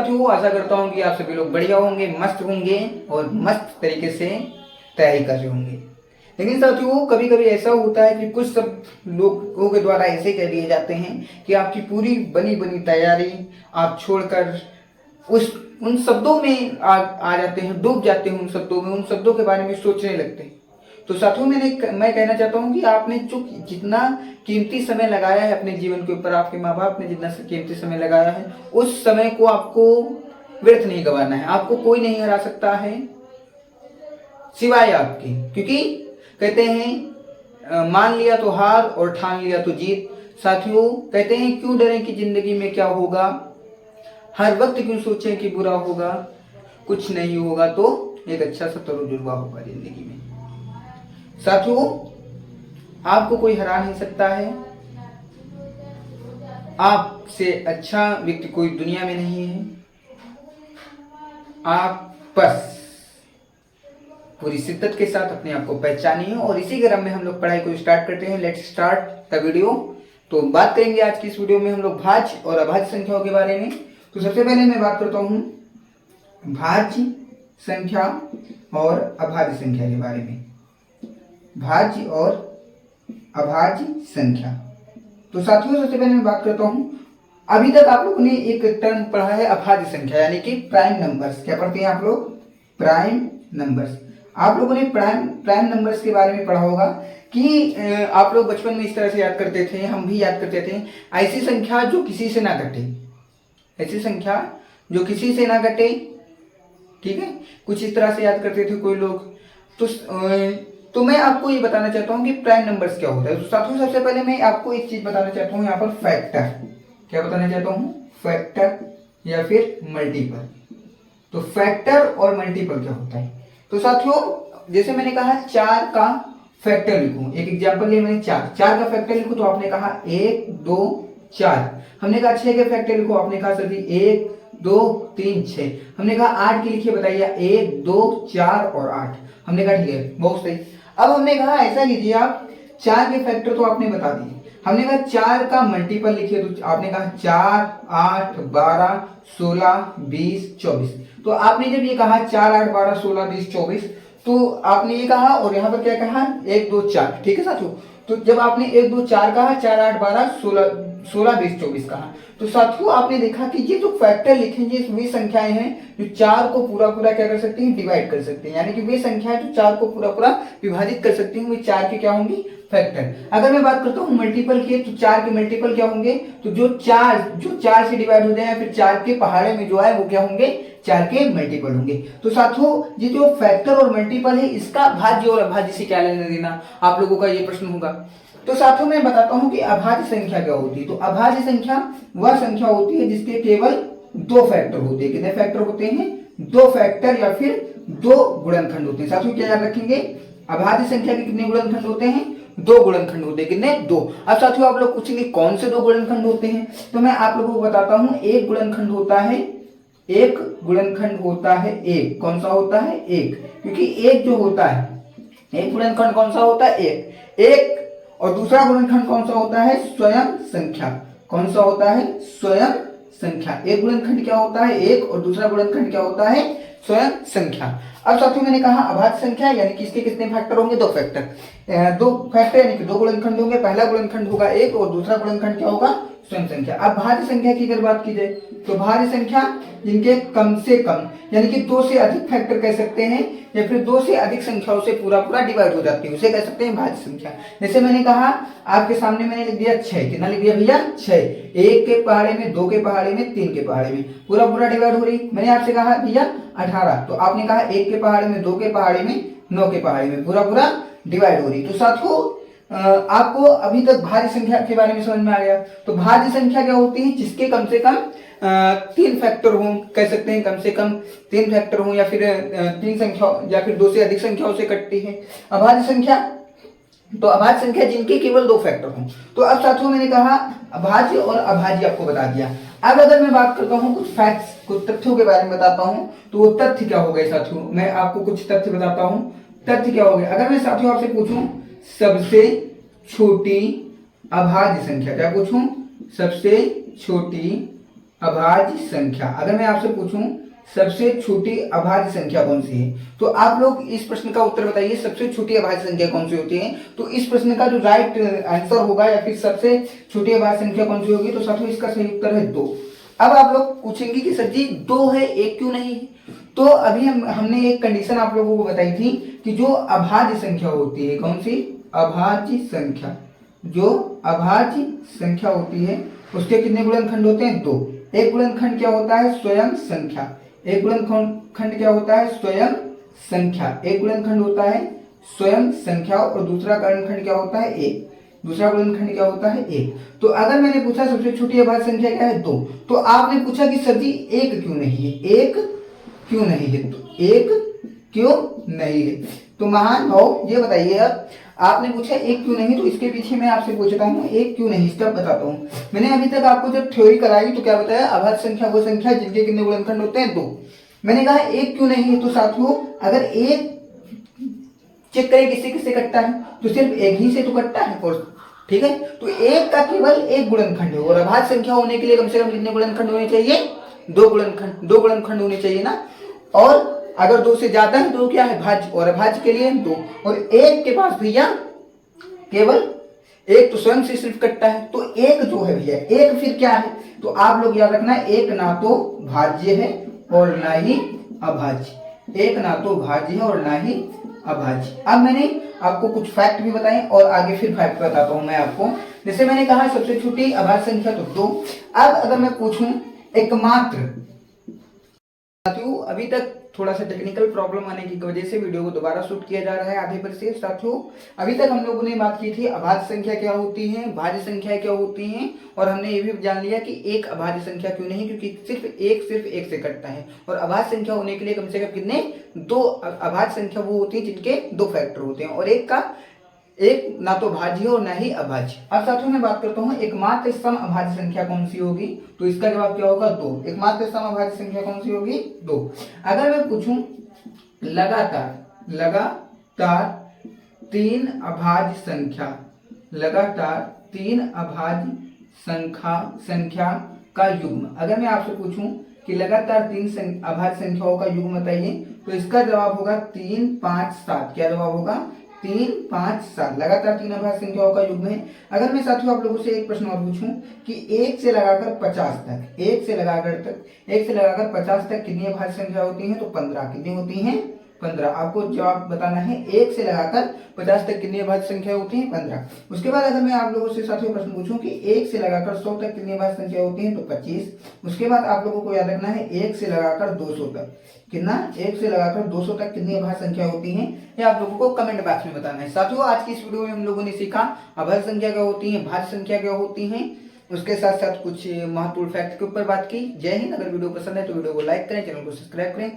साथियों आशा करता हूँ कि आप सभी लोग बढ़िया होंगे, मस्त होंगे और मस्त तरीके से तैयारी कर रहे होंगे। लेकिन साथियों कभी कभी ऐसा होता है कि कुछ सब लोगों के द्वारा ऐसे कह दिए जाते हैं कि आपकी पूरी बनी बनी तैयारी आप छोड़कर उस उन शब्दों में आ जाते हैं, डूब जाते हैं उन शब्दों में, उन शब्दों के बारे में सोचने लगते हैं। तो साथियों मैं कहना चाहता हूँ कि आपने जो जितना कीमती समय लगाया है अपने जीवन के ऊपर, आपके माँ बाप ने जितना कीमती समय लगाया है, उस समय को आपको व्यर्थ नहीं गंवाना है। आपको कोई नहीं हरा सकता है सिवाय आपके, क्योंकि कहते हैं मान लिया तो हार और ठान लिया तो जीत। साथियों कहते हैं क्यों डरें कि जिंदगी में क्या होगा, हर वक्त क्यों सोचें कि बुरा होगा, कुछ नहीं होगा तो एक अच्छा सा तजुर्बा होगा जिंदगी में। साथियों आपको कोई हरा नहीं सकता है, आपसे अच्छा व्यक्ति कोई दुनिया में नहीं है। आप बस पूरी शिद्दत के साथ अपने आप को पहचानिए और इसी क्रम में हम लोग पढ़ाई को स्टार्ट करते हैं। Let's start the video. तो बात करेंगे आज की इस वीडियो में हम लोग भाज्य और अभाज्य संख्याओं के बारे में। तो सबसे पहले मैं बात करता हूँ भाज्य संख्या और अभाज्य संख्या के बारे में। भाज्य और अभाज्य संख्या। तो साथियों सबसे पहले मैं बात करता हूँ, अभी तक आप लोगों ने एक टर्म पढ़ा है अभाज्य संख्या, यानी कि प्राइम नंबर्स। क्या पढ़ते हैं आप लोग? Prime numbers. आप लोगों ने प्राइम नंबर्स के बारे में पढ़ा होगा कि आप लोग बचपन में इस तरह से याद करते थे, हम भी याद करते थे, ऐसी संख्या जो किसी से ना घटे, ऐसी संख्या जो किसी से ना घटे। ठीक है, कुछ इस तरह से याद करते थे कोई लोग। तो मैं आपको ये बताना चाहता हूँ कि प्राइम नंबर्स क्या होता है। तो साथियों सबसे पहले मैं आपको एक चीज बताना चाहता हूँ यहाँ पर, फैक्टर। क्या बताना चाहता हूँ? फैक्टर या फिर मल्टीपल। तो फैक्टर और मल्टीपल क्या होता है? तो साथियों जैसे मैंने कहा 4 का फैक्टर लिखूं, एक एग्जांपल लिया मैंने 4 का फैक्टर लिखूं, तो आपने कहा 1 2 4। हमने कहा 6 के फैक्टर लिखो, आपने कहा सर जी 1 2 3 6। हमने कहा 8 की लिखिए, बताइए 1 2 4 और 8। हमने कहा ठीक है, बहुत सही। अब हमने कहा ऐसा कीजिए आप, 4 के फैक्टर तो आपने बता दिए, हमने कहा 4 का मल्टीपल लिखिए। तो आपने कहा 4 8 12 16 20 24। तो आपने जब ये कहा 4 8 12 16 20 24, तो आपने ये कहा और यहाँ पर क्या कहा 1 2 4। ठीक है साथियों, तो जब आपने 1 2 4 कहा, 4 8 12 16 20 24 कहा, तो साथियों आपने देखा कि ये जो फैक्टर लिखेंगे वे संख्याएं हैं जो 4 को पूरा पूरा क्या कर सकती हैं, डिवाइड कर सकते हैं। यानी कि वे संख्याएं जो 4 को पूरा पूरा विभाजित कर सकती हैं, वे 4 के क्या होंगी? फैक्टर। अगर मैं बात करता हूँ मल्टीपल के, तो 4 के मल्टीपल क्या होंगे? तो जो 4 से डिवाइड हो जाए, फिर 4 के पहाड़े में जो आए वो क्या होंगे? 4 के मल्टीपल होंगे। तो साथियों ये जो फैक्टर और मल्टीपल है, इसका भाज्य और अभाज्य से क्या लेना देना, आप लोगों का ये प्रश्न होगा। तो साथियों मैं बताता हूं कि अभाज्य संख्या क्या होती है। तो अभाज्य संख्या वह संख्या होती है जिसके केवल 2 फैक्टर होते हैं। कितने फैक्टर होते हैं? 2 फैक्टर या फिर 2 गुणनखंड होते हैं। साथियों क्या याद रखेंगे? अभाज्य संख्या के कितने गुणनखंड होते हैं? 2 गुणनखंड होते हैं। कितने? 2। अब साथियों आप लोग पूछेंगे कौन से 2 गुणनखंड होते हैं, तो मैं आप लोगों को बताता हूं। एक गुणनखंड होता है, एक गुणनखंड होता है एक। कौन सा होता है? एक। क्योंकि एक जो होता है, एक गुणनखंड कौन सा होता है? एक। एक और दूसरा गुणनखंड कौन सा होता है? स्वयं संख्या। कौन सा होता है? स्वयं संख्या। एक गुणनखंड क्या होता है? एक, और दूसरा गुणनखंड क्या होता है? स्वयं संख्या। अब साथियों मैंने कहा अभाज्य संख्या यानी कि इसके कितने फैक्टर होंगे? 2 फैक्टर। 2 फैक्टर यानी कि 2 गुणनखंड होंगे। पहला गुणनखंड होगा एक और दूसरा गुणनखंड क्या होगा? स्वयं संख्या। अब भाज्य संख्या की अगर बात की जाए, तो भाज्य संख्या जिनके कम से कम यानी कि 2 से अधिक फैक्टर कह सकते हैं, या फिर 2 से अधिक संख्याओं से पूरा पूरा डिवाइड हो जाती है, उसे कह सकते हैं भाज्य संख्या। जैसे मैंने कहा आपके सामने मैंने लिख दिया 6। कितना लिख दिया भैया? 6। 1 के पहाड़े में, 2 के पहाड़े में, 3 के पहाड़े में पूरा पूरा डिवाइड हो रही। मैंने आपसे कहा भैया 18, तो आपने कहा 1 के पहाड़े में, 2 के पहाड़े में, 9 के पहाड़े में पूरा पूरा डिवाइड हो रही। तो साथियों आपको अभी तक भाज्य संख्या के बारे में समझ में आ गया। तो भाज्य संख्या क्या होती है? जिसके कम से कम 3 फैक्टर हों, कह सकते हैं कम से कम 3 फैक्टर हों, या फिर 3 संख्या या फिर 2 से अधिक संख्याओं से कटती है। अभाज्य संख्या, तो अभाज्य संख्या जिनके केवल 2 फैक्टर हों। तो अब साथियों मैंने कहा अभाज्य और अभाज्य आपको बता दिया। अब अगर मैं बात करता हूँ कुछ फैक्ट्स, कुछ तथ्यों के बारे में बताता हूँ, तो वो तथ्य क्या हो गए साथियों? मैं आपको कुछ तथ्य बताता हूँ। तथ्य क्या हो गए? अगर मैं साथियों आपसे पूछूं सबसे छोटी अभाज्य संख्या, क्या पूछूं? सबसे छोटी अभाज्य संख्या। अगर मैं आपसे पूछूं सबसे छोटी अभाज्य संख्या कौन सी है, तो आप लोग इस प्रश्न का उत्तर बताइए, सबसे छोटी अभाज्य संख्या कौन सी होती है। तो इस प्रश्न का जो राइट आंसर होगा या फिर सबसे छोटी अभाज्य संख्या कौन सी होगी, तो साथियों इसका सही उत्तर है 2। अब आप लोग पूछेंगे कि सर जी 2 है 1 क्यों नहीं है, तो अभी हमने एक कंडीशन आप लोगों को बताई थी कि जो अभाज्य संख्या होती है, कौन सी अभाज्य संख्या, जो अभाज्य संख्या होती है उसके कितने गुणनखंड होते हैं, 2। एक गुणनखंड क्या होता है, स्वयं संख्या। एक गुणनखंड क्या होता है, स्वयं संख्या। एक गुणनखंड होता है स्वयं संख्या और दूसरा गुणनखंड क्या होता है, 1। दूसरा गुणनखंड क्या होता है, 1। तो अगर मैंने पूछा सबसे छोटी अभाज्य संख्या क्या है, 2, तो आपने पूछा कि सर जी 1 क्यों नहीं है, 1 क्यों नहीं है, तो 1 क्यों नहीं है। तो महान भाव ये बताइए, अब आपने पूछा 1 क्यों नहीं, तो इसके पीछे मैं आपसे पूछता हूँ 1 क्यों नहीं, इसका बताता हूँ। मैंने अभी तक आपको जब थ्योरी कराई तो क्या बताया, अभाज्य संख्या वो संख्या जिनके कितने गुणनखंड होते हैं, 2। मैंने कहा 1 क्यों नहीं है, तो साथियों अगर 1 चेक करें किससे किससे कटता है, तो सिर्फ 1 ही से तो कटता है, और ठीक है। तो 1 का केवल 1 गुणनखंड है, और अभाज्य संख्या होने के लिए कम से कम कितने गुणनखंड होने चाहिए, 2 गुणनखंड, 2 गुणनखंड होने चाहिए ना। और अगर 2 से ज्यादा है तो क्या है, भाज्य, और अभाज्य के लिए 2। और 1 के पास भैया केवल 1 तो स्वयं से सिर्फ कटता है, तो 1 जो है भैया 1 फिर क्या है, तो आप लोग याद रखना 1 ना तो भाज्य है और ना ही अभाज्य। 1 ना तो भाज्य है और ना ही अभाज्य। अब मैंने आपको कुछ फैक्ट भी बताए और आगे फिर फैक्ट बताता हूं मैं आपको। जैसे मैंने कहा सबसे छोटी अभाज्य संख्या तो 2। अब अगर मैं पूछूं एकमात्र, साथियों अभी तक थोड़ा सा टेक्निकल प्रॉब्लम आने की वजह से वीडियो को दोबारा शूट किया जा रहा है आधे पर से। साथियों अभी तक हम लोगों ने बात की थी अभाज्य संख्या क्या होती है, भाज्य संख्या क्या होती है, और हमने ये भी जान लिया कि एक अभाज्य संख्या क्यों नहीं, क्योंकि सिर्फ एक से कटता है। और अभाज्य संख्या होने के लिए कम से कम कितने, 2 अभाज्य संख्या वो होती है जिनके 2 फैक्टर होते हैं, और एक ना तो भाज्य और ना ही अभाज्य। अब साथियों मैं बात करता हूँ एकमात्र सम अभाज्य संख्या कौन सी होगी, तो इसका जवाब क्या होगा, 2। एकमात्र सम अभाज्य संख्या कौन सी होगी, 2। अगर मैं पूछूं लगातार 3 अभाज्य संख्या, लगातार 3 अभाज्य संख्या का युग्म, अगर मैं आपसे पूछूं कि लगातार 3 अभाज्य संख्याओं का युग्म बताइए, तो इसका जवाब होगा 3, 5, 7। क्या जवाब होगा, 3, 5, 7। लगातार 3 अभाज्य संख्याओं का युग्म है। अगर मैं साथियों आप लोगों से एक प्रश्न और पूछूं कि 1 से लगाकर 50 तक, 1 से लगाकर 50 तक कितनी अभाज्य संख्या होती है, तो 15। कितनी होती हैं, 15। आपको जवाब बताना है 1 से लगाकर 50 तक कितनी अभाज्य संख्या होती है, 15। उसके बाद अगर मैं आप लोगों से साथियों प्रश्न पूछूं कि 1 से लगाकर 100 तक कितनी अभाज्य संख्या होती है, तो 25। उसके बाद आप लोगों को याद रखना है 1 से लगाकर 200 तक कितना, 1 से लगाकर 200 तक कितनी अभाज्य संख्या होती है, ये आप लोगों को कमेंट बॉक्स में बताना है। साथियों आज की इस वीडियो में हम लोगों ने सीखा अभाज्य संख्या क्या होती है, भाज्य संख्या क्या होती है, उसके साथ साथ कुछ महत्वपूर्ण फैक्ट के ऊपर बात की। जय हिंद। अगर वीडियो पसंद है तो वीडियो को लाइक करें, चैनल को सब्सक्राइब करें।